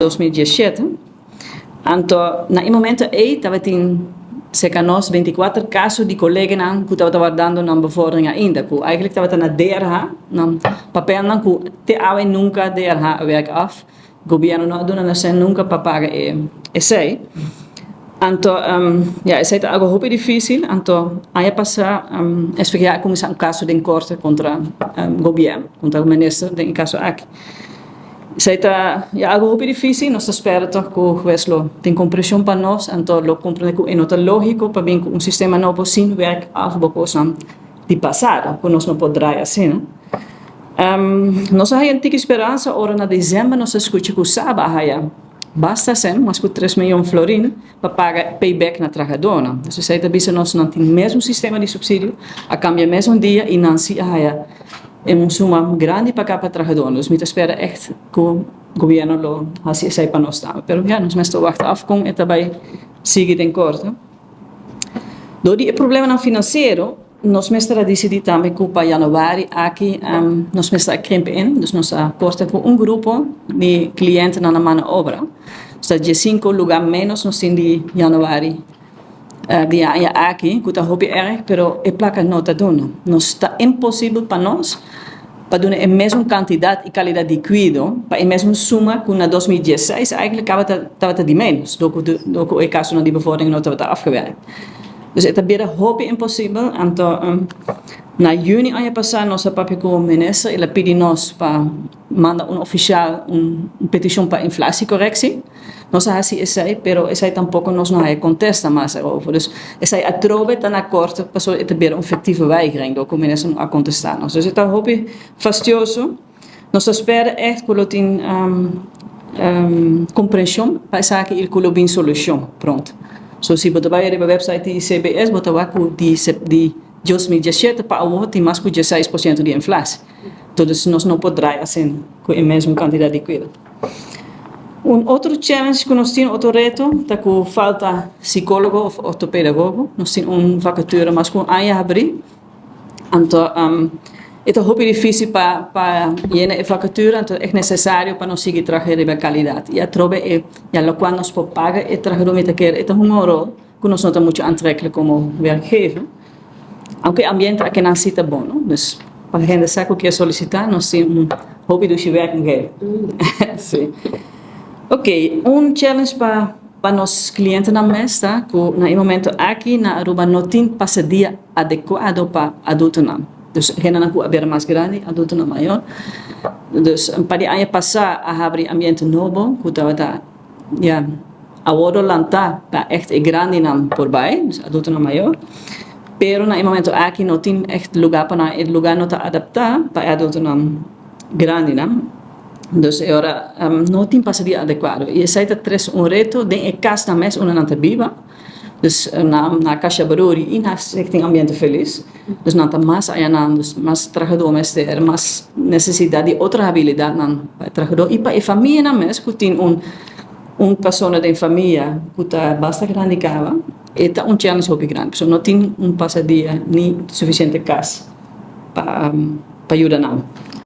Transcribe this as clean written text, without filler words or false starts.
2017. Então, na momento aí, estava tem cerca nós 24 casos de colegas que estavam guardando na bevordering ainda. Que eigenlijk estava na DRH, na papel que te awe nunca DRH werk af. O governo não doet na nunca para pagar esse. Então, esse é algo muito difícil. Então, aí passa SPGA começar caso de corte contra o governo, contra o ministro, em caso aqui. Isso é algo muito difícil. Nós esperamos que o juiz tem compreensão para nós, então lo compreende que é nota lógico para bem um sistema novo sem werk af coisa de passado, que nós não podemos assim. Nós temos esperança agora na dezembro nós escutamos que sabe basta ser mas com 3 milhões de florins para pagar payback na trabalhadora. Então, isso é nós não temos o mesmo sistema de subsídio, a cambia mesmo dia e não se é uma suma grande para cada trabalhador. Nós espera echt que o governo lo faça isso para nós também. Mas nós estamos wachten com e também seguir em corte. Do o problema financeiro, nós decidimos também que para januário aqui nós krimpen in, dus nós corta com grupo de clientes na mano obra. Então, de 5 lugares menos nós temos de januário de aqui, que está muito erg, pero é placa não está dando. Nós está impossível para nós para dar a mesma quantidade e qualidade de cuidado, para a mesma suma que na 2016 eigenlijk estava de menos, do que o caso na bevordering não estava afgewerkt. Dus het is bijna impossível. Então, na juni ano passado, nosso papi com o ministro, ele pediu nós para mandar oficial petição para inflação-correctie. Nós fazemos isso, mas isso tampouco nós não contesta mais over. Dus isso aí atrove está na corte, passou het bijna effectieve weigering, do que o ministro não a contestar. Dus het is heel fastidioso. Nós esperamos echt que ele tenha compreensão para essa que ele coloque solução. Pronto. So, se você vai na website de CBS, você vai ver de 2017 para o tem mais de 16% de inflação. Então, nós não podemos assim com a mesma quantidade de cuidado. Outro challenge que nós temos, outro reto, é que falta psicólogo ou ortopedagogo. Nós temos vacature, mas com a abrir. Então, é muito difícil para llenar a vacature, então é necessário para nós seguir trabalhando de qualidade. E a trobe é, já quando nós podemos pagar, é trabalhar met elkaar, é um rol que nós não estamos muito aantrekkelijk como werkgever. Aunque o ambiente aqui não está bom, não? Dus para a gente sabe o que é solicitar, nós temos hobby de werken. Sim. Ok, challenge para nossos clientes na mesa, que no momento aqui na Aruba não tem passadia adequado para adultos não. Dus geen een weer mais grande, adulto não maior. Dus para ano passado a abrir ambiente novo, que estava agora lanta para echt grande não por baixo, dus adulto não maior. Pero no momento aqui não tem echt lugar para o lugar não está adaptado para adulto não grande não. Dus agora não tem passadia adequado. E esse é reto de casa na mesa onde não está viva. Dus na Caixa Baruri e na richting ambiente feliz. Dus não está mais ainda, dus mais trabalhador, mais necessidade de outra habilidade para trabalhador e para a família na mesa que tem pessoa da família que está bastante grande cava, é challenge muito grande. Então não tem passadia nem suficiente casa para ajudar não.